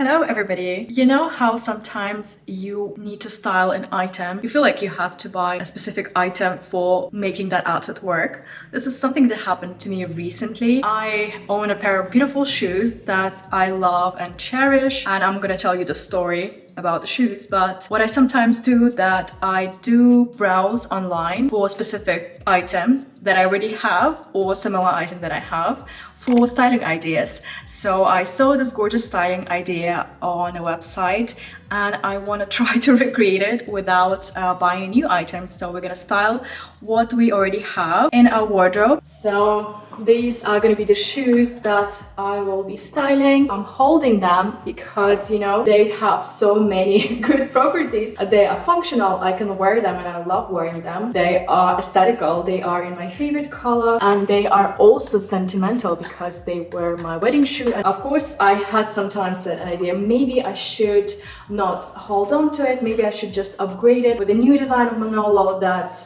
Hello everybody! You know how sometimes you need to style an item? You feel like you have to buy a specific item for making that outfit work. This is something that happened to me recently. I own a pair of beautiful shoes that I love and cherish, and I'm gonna tell you the story about the shoes. But what I sometimes do that I do browse online for a specific item that I already have or similar item that I have for styling ideas. So I saw this gorgeous styling idea on a website and I want to try to recreate it without buying a new item. So we're gonna style what we already have in our wardrobe. So these are gonna be the shoes that I will be styling. I'm holding them because, you know, they have so many good properties. They are functional, I can wear them and I love wearing them. They are aesthetical, they are in my favorite color, and they are also sentimental because they were my wedding shoe. And of course, I had sometimes an idea, maybe I should not hold on to it, maybe I should just upgrade it with a new design of Manolo that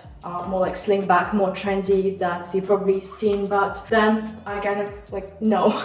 more like sling back, more trendy, that you've probably seen. But then I kind of like, no,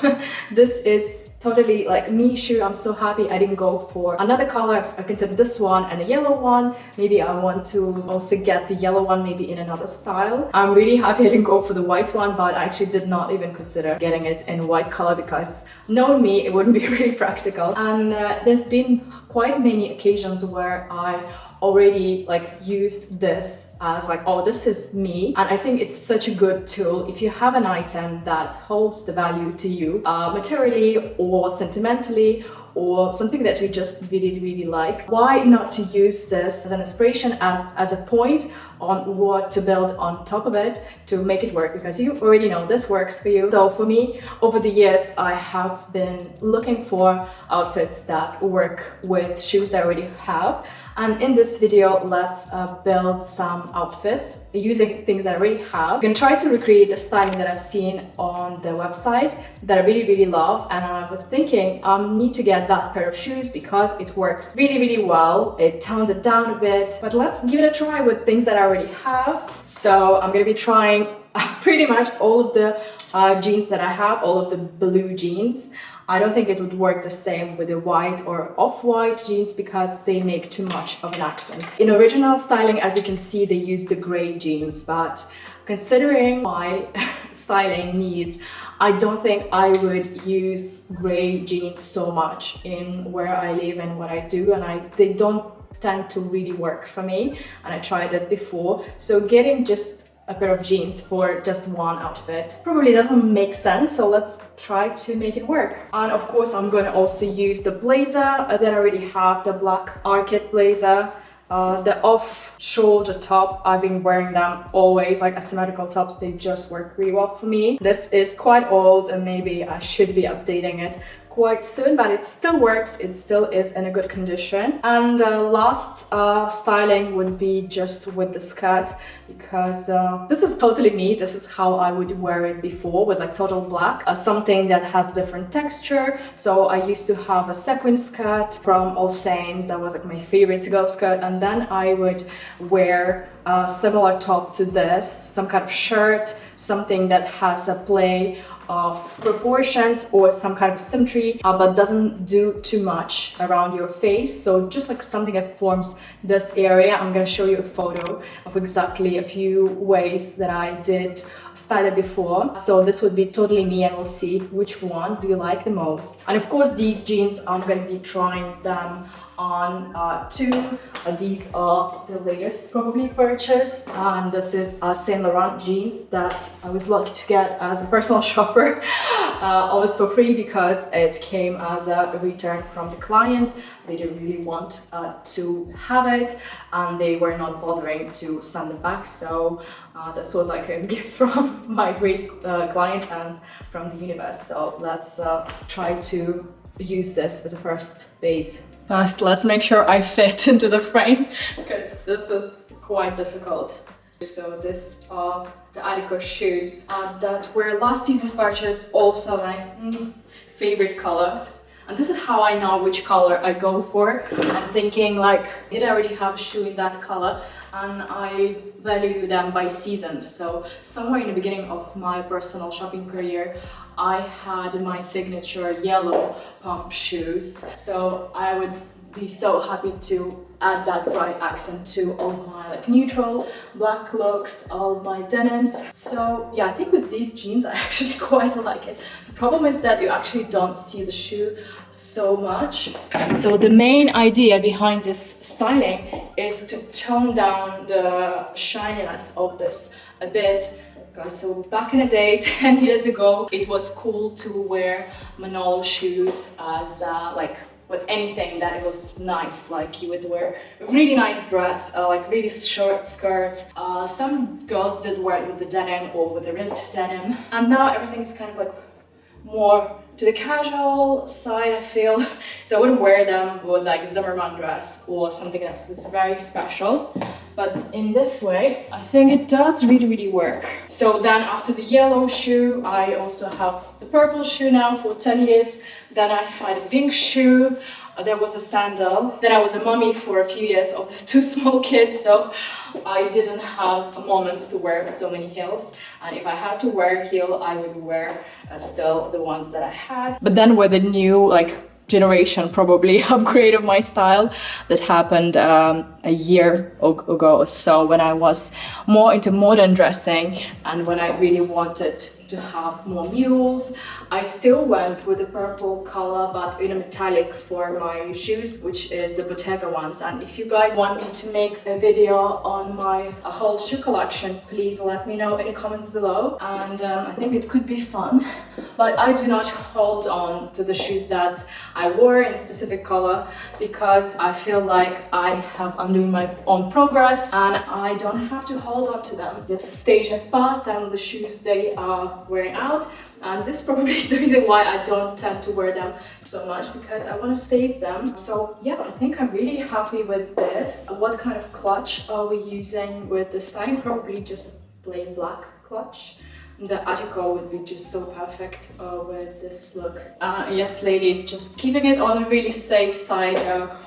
this is totally like me shoe. I'm so happy I didn't go for another color. I considered this one and a yellow one. Maybe I want to also get the yellow one maybe in another style. I'm really happy I didn't go for the white one, but I actually did not even consider getting it in white color because knowing me, it wouldn't be really practical. And there's been quite many occasions where I already like used this as like, oh, this is me. And I think it's such a good tool if you have an item that holds the value to you materially or sentimentally, or something that you just really like. Why not to use this as an inspiration, as a point on what to build on top of it to make it work, because you already know this works for you. So for me, over the years, I have been looking for outfits that work with shoes that I already have. And in this video, let's build some outfits using things that I already have. I'm gonna try to recreate the styling that I've seen on the website that I really love. And I was thinking I need to get that pair of shoes because it works really well. It tones it down a bit, but let's give it a try with things that I already have. So I'm gonna be trying pretty much all of the jeans that I have, all of the blue jeans. I don't think it would work the same with the white or off-white jeans because they make too much of an accent. In original styling, as you can see, they use the gray jeans, but considering my styling needs, I don't think I would use gray jeans so much in where I live and what I do, and they don't tend to really work for me, and I tried it before. So getting just a pair of jeans for just one outfit probably doesn't make sense, so let's try to make it work. And of course, I'm going to also use the blazer that I already have, the black Arket blazer. The off-shoulder top, I've been wearing them always, like asymmetrical tops, they just work really well for me. This is quite old and maybe I should be updating it quite soon, but it still works, it still is in a good condition. And last styling would be just with the skirt, because this is totally me. This is how I would wear it before, with like total black, something that has different texture. So I used to have a sequin skirt from All Saints, that was like my favorite to go skirt, and then I would wear a similar top to this, some kind of shirt, something that has a play of proportions or some kind of symmetry, but doesn't do too much around your face. So just like something that forms this area. I'm gonna show you a photo of exactly a few ways that I did style it before. So this would be totally me, and we'll see which one do you like the most. And of course, these jeans, I'm gonna be trying them on too. These are the latest probably purchased, and this is Saint Laurent jeans that I was lucky to get as a personal shopper almost for free, because it came as a return from the client. They didn't really want to have it, and they were not bothering to send it back. So this was like a gift from my great client and from the universe. So let's try to use this as a first base. First, let's make sure I fit into the frame, because this is quite difficult. So these are the Agolde shoes that were last season's purchase, also my favorite color. And this is how I know which color I go for. I'm thinking like, did I already have a shoe in that color? And I value them by seasons. So somewhere in the beginning of my personal shopping career, I had my signature yellow pump shoes. So I would be so happy to add that bright accent to all my like neutral black looks, all my denims. So yeah, I think with these jeans I actually quite like it. The problem is that you actually don't see the shoe so much. So the main idea behind this styling is to tone down the shininess of this a bit. So back in the day, 10 years ago, it was cool to wear Manolo shoes as like with anything that it was nice. Like you would wear a really nice dress, like really short skirt. Some girls did wear it with the denim or with the ripped denim. And now everything is kind of like more to the casual side, I feel. So I wouldn't wear them with like Zimmermann dress or something that is very special. But in this way, I think it does really work. So then after the yellow shoe, I also have the purple shoe now for 10 years. Then I had a pink shoe. There was a sandal. Then I was a mommy for a few years of the 2 small kids, so I didn't have moments to wear so many heels. And if I had to wear a heel, I would wear still the ones that I had. But then with the new like generation probably upgrade of my style that happened a year ago or so, when I was more into modern dressing and when I really wanted to have more mules. I still went with the purple color but in a metallic for my shoes, which is the Bottega ones. And if you guys want me to make a video on my whole shoe collection, please let me know in the comments below. And I think it could be fun. But I do not hold on to the shoes that I wore in a specific color because I feel like I'm doing my own progress and I don't have to hold on to them. This stage has passed and the shoes, they are wearing out, and this probably is the reason why I don't tend to wear them so much, because I want to save them. So yeah, I think I'm really happy with this. What kind of clutch are we using with this styling? Probably just a plain black clutch. The Arket would be just so perfect with this look. Yes, ladies, just keeping it on a really safe side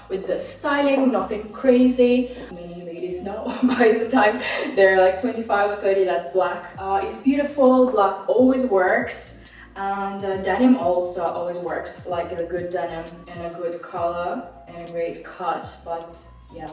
with the styling, nothing crazy. Many ladies know by the time they're like 25 or 30 that black is beautiful, black always works. And denim also always works, like a good denim in a good color and a great cut. But yeah,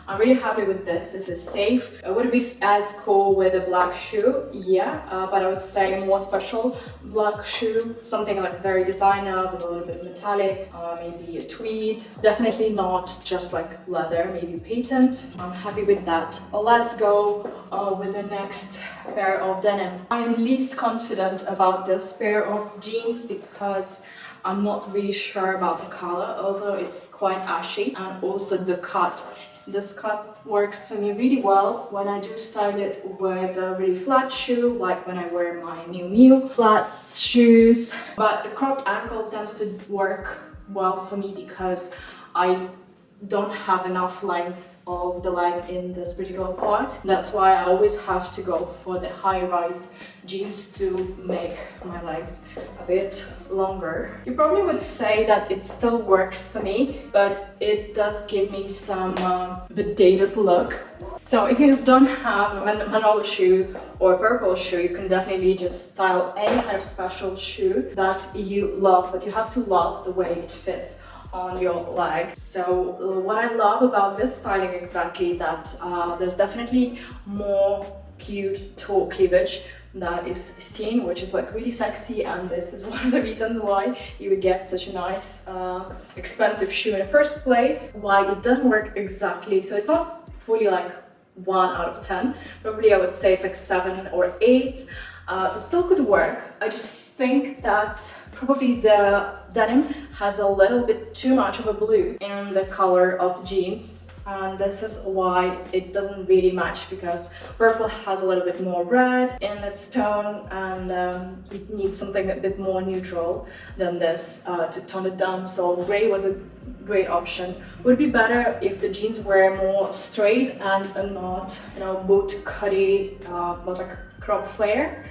I'm really happy with this. This is safe. Would it be as cool with a black shoe? Yeah, but I would say more special black shoe, something like very designer with a little bit metallic, maybe a tweed. Definitely not just like leather, maybe patent. I'm happy with that. Let's go with the next pair of denim. I'm least confident about this pair of jeans because I'm not really sure about the color, although it's quite ashy, and also the cut. This cut works for me really well when I do style it with a really flat shoe, like when I wear my Miu Miu flat shoes. But the cropped ankle tends to work well for me because I don't have enough length of the leg in this particular part. That's why I always have to go for the high-rise jeans to make my legs a bit longer. You probably would say that it still works for me, but it does give me some bit dated look. So if you don't have a Manolo shoe or a purple shoe, you can definitely just style any kind of special shoe that you love, but you have to love the way it fits on your leg. So what I love about this styling exactly that there's definitely more cute toe cleavage that is seen, which is like really sexy, and this is one of the reasons why you would get such a nice expensive shoe in the first place. Why it doesn't work exactly, so it's not fully like 1 out of 10, probably I would say it's like 7 or 8, so still could work. I just think that probably the denim has a little bit too much of a blue in the color of the jeans, and this is why it doesn't really match, because purple has a little bit more red in its tone, and it needs something a bit more neutral than this to tone it down. So gray was a great option. Would it be better if the jeans were more straight and not, you know, boot cutty, but like crop flare?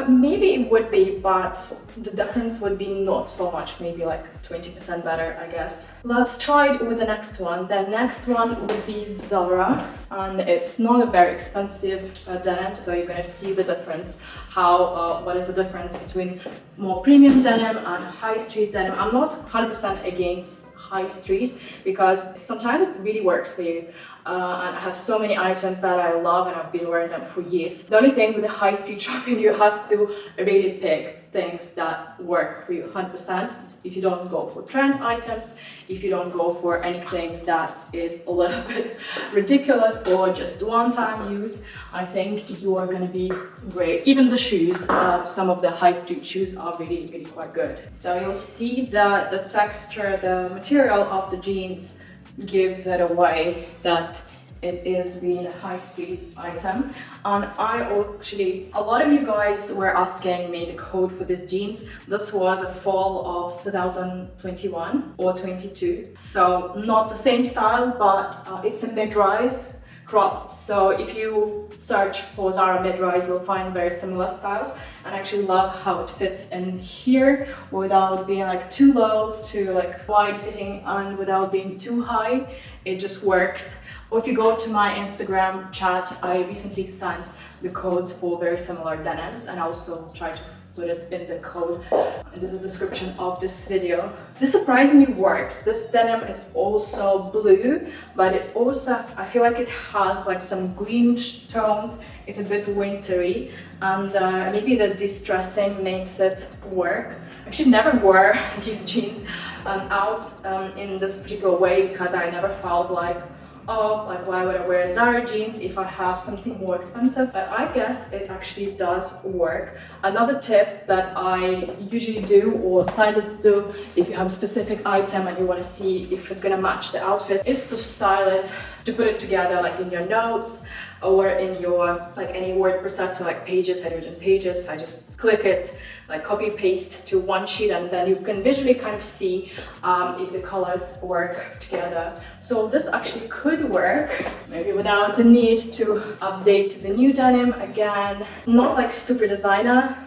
Maybe it would be, but the difference would be not so much, maybe like 20% better, I guess. Let's try it with the next one. The next one would be Zara, and it's not a very expensive denim, so you're gonna see the difference, what is the difference between more premium denim and high street denim. I'm not 100% against high street because sometimes it really works for you. And I have so many items that I love and I've been wearing them for years. The only thing with the high street shopping, you have to really pick things that work for you 100%. If you don't go for trend items, if you don't go for anything that is a little bit ridiculous or just one-time use, I think you are going to be great. Even the shoes, some of the high street shoes are really, really quite good. So you'll see that the texture, the material of the jeans gives it away that it is being a high street item. And a lot of you guys were asking me the code for these jeans. This was a fall of 2021 or 22. So not the same style, but it's a mid-rise cropped. So if you search for Zara mid-rise, you'll find very similar styles. And I actually love how it fits in here without being like too low to like wide fitting and without being too high. It just works. Or if you go to my Instagram chat, I recently sent the codes for very similar denims and I also try to put it in the code and there's a description of this video. This surprisingly works. This denim is also blue, but it also, I feel like it has like some green tones. It's a bit wintry and maybe the distressing makes it work. I actually never wore these jeans out in this particular way because I never felt like, oh, like why would I wear Zara jeans if I have something more expensive? But I guess it actually does work. Another tip that I usually do or stylists do if you have a specific item and you want to see if it's gonna match the outfit is to style it, to put it together like in your notes or in your like any word processor like Pages. I do it in Pages. I just click it, like copy paste to one sheet and then you can visually kind of see if the colors work together. So this actually could work maybe without a need to update the new denim. Again, not like super designer.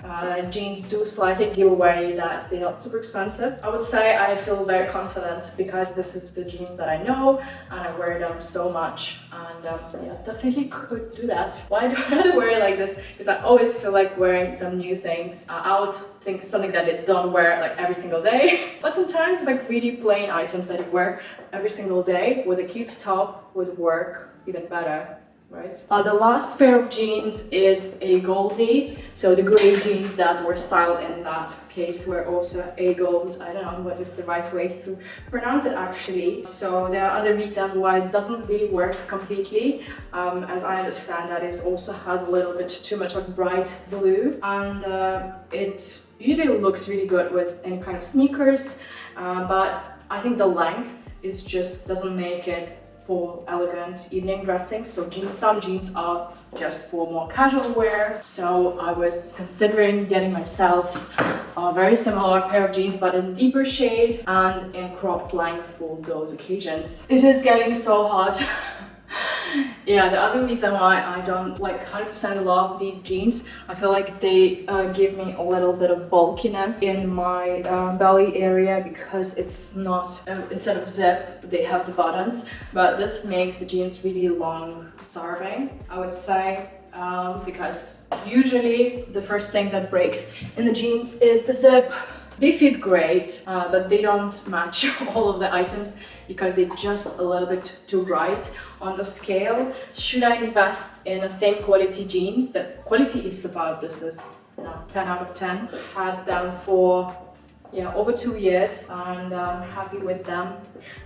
Jeans do slightly give away that they're not super expensive. I would say I feel very confident because this is the jeans that I know and I wear them so much. And yeah, definitely could do that. Why do I wear it like this? Because I always feel like wearing some new things. I would think something that I don't wear like every single day. But sometimes like really plain items that you wear every single day with a cute top would work even better. Right. The last pair of jeans is Agolde. So the gray jeans that were styled in that case were also Agolde. I don't know what is the right way to pronounce it actually. So there are other reasons why it doesn't really work completely. As I understand that it also has a little bit too much like bright blue and it usually looks really good with any kind of sneakers. But I think the length is just doesn't make it for elegant evening dressing. So some jeans are just for more casual wear. So I was considering getting myself a very similar pair of jeans but in deeper shade and in cropped length for those occasions. It is getting so hot. Yeah, the other reason why I don't like 100% love these jeans, I feel like they give me a little bit of bulkiness in my belly area because it's not, instead of zip, they have the buttons, but this makes the jeans really long serving, I would say. Because usually the first thing that breaks in the jeans is the zip. They fit great, but they don't match all of the items because they're just a little bit too bright on the scale. Should I invest in a same quality jeans? The quality is superb. This is 10 out of 10. Had them for over 2 years and I'm happy with them.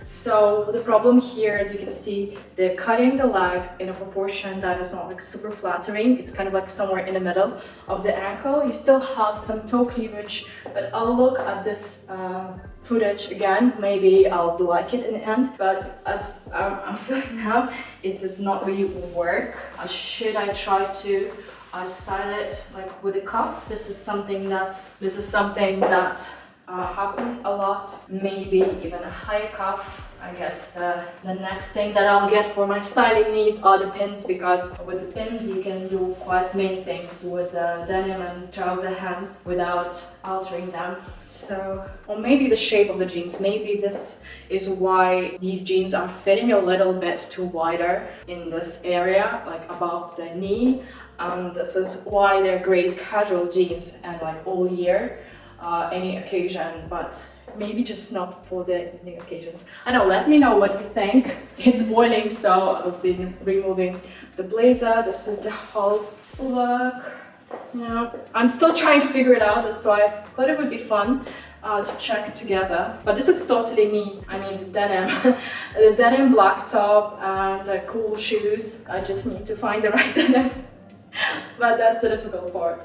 So the problem here, as you can see, they're cutting the leg in a proportion that is not like super flattering. It's kind of like somewhere in the middle of the ankle. You still have some toe cleavage, but I'll look at this footage again. Maybe I'll like it in the end, but as I'm feeling now, it does not really work. Should I try to style it like with a cuff? This is something that happens a lot. Maybe even a high cuff. I guess the next thing that I'll get for my styling needs are the pins, because with the pins you can do quite many things with the denim and trouser hems without altering them. So, or maybe the shape of the jeans. Maybe this is why these jeans are fitting a little bit too wider in this area, like above the knee. and this is why they're great casual jeans and like all year, any occasion, but maybe just not for the evening occasions. I know, let me know what you think. It's boiling, so I've been removing the blazer. This is the whole look. Yeah, I'm still trying to figure it out, that's why I thought it would be fun to check together. But this is totally me. I mean, the denim, the denim black top and the cool shoes. I just need to find the right denim, but that's the difficult part.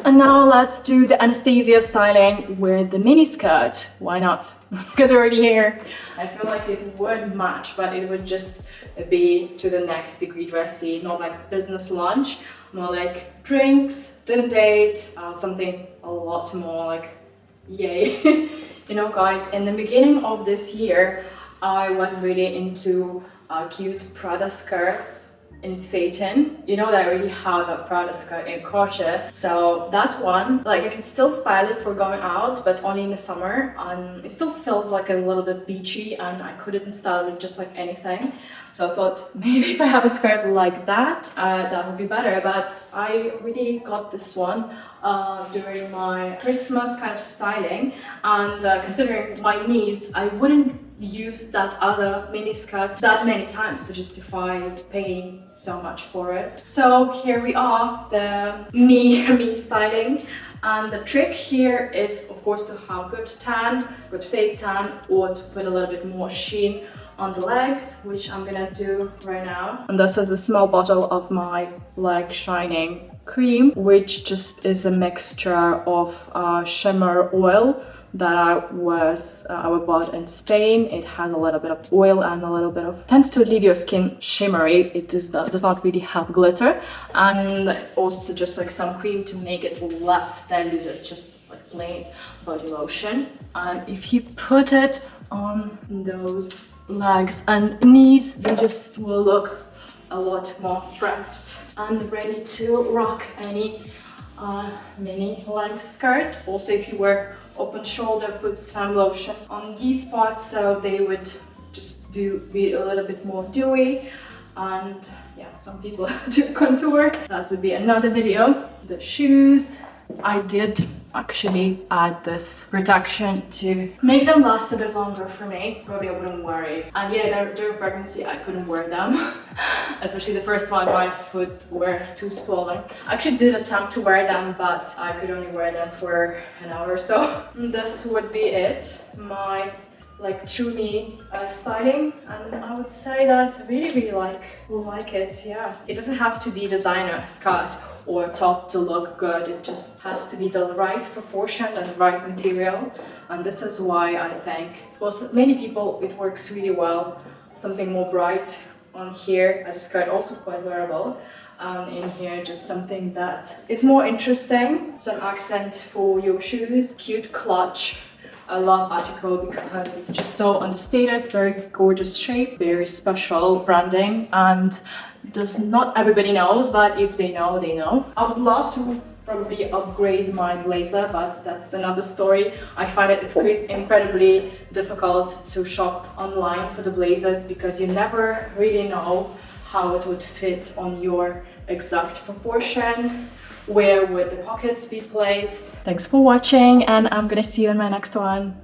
And now let's do the Anastasia styling with the mini skirt. Why not? Because we're already here. I feel like it would match, but it would just be to the next degree dressy, not like business lunch, more like drinks, dinner date, something a lot more like yay. You know, guys, in the beginning of this year, I was really into cute Prada skirts in satin. You know that I already have a Prada skirt in crochet, so that one, like, I can still style it for going out, but only in the summer, and it still feels like a little bit beachy, and I couldn't style it just like anything. So I thought maybe if I have a skirt like that, that would be better. But I really got this one during my Christmas kind of styling, and considering my needs, I wouldn't use that other mini skirt that many times to justify paying so much for it. So here we are, the me styling. And the trick here is, of course, to have good tan, good fake tan, or to put a little bit more sheen on the legs, which I'm gonna do right now. And this is a small bottle of my leg shining cream, which just is a mixture of shimmer oil that I bought in Spain. It has a little bit of oil and a little bit of, tends to leave your skin shimmery. It does not really have glitter, and also just like some cream to make it less diluted, just like plain body lotion. And if you put it on those legs and knees, they just will look a lot more prepped and ready to rock any mini leg skirt. Also, if you wear open shoulder, put some lotion on these spots so they would just be a little bit more dewy. And yeah, some people do contour. That would be another video. The shoes, I did actually add this protection to make them last a bit longer for me. Probably I wouldn't worry. And yeah, during pregnancy I couldn't wear them. Especially the first one, my foot were too swollen. I actually did attempt to wear them, but I could only wear them for an hour or so. And this would be it. My like true me styling, and I would say that I really like it. Yeah, it doesn't have to be designer skirt or top to look good. It just has to be the right proportion and the right material, and this is why I think for many people it works really well. Something more bright on here as a skirt, also quite wearable. In here, just something that is more interesting, some accent for your shoes, cute clutch. I love article because it's just so understated, very gorgeous shape, very special branding, and does not everybody knows, but if they know, they know. I would love to probably upgrade my blazer, but that's another story. I find it incredibly difficult to shop online for the blazers because you never really know how it would fit on your exact proportion. Where would the pockets be placed? Thanks for watching, and I'm gonna see you in my next one.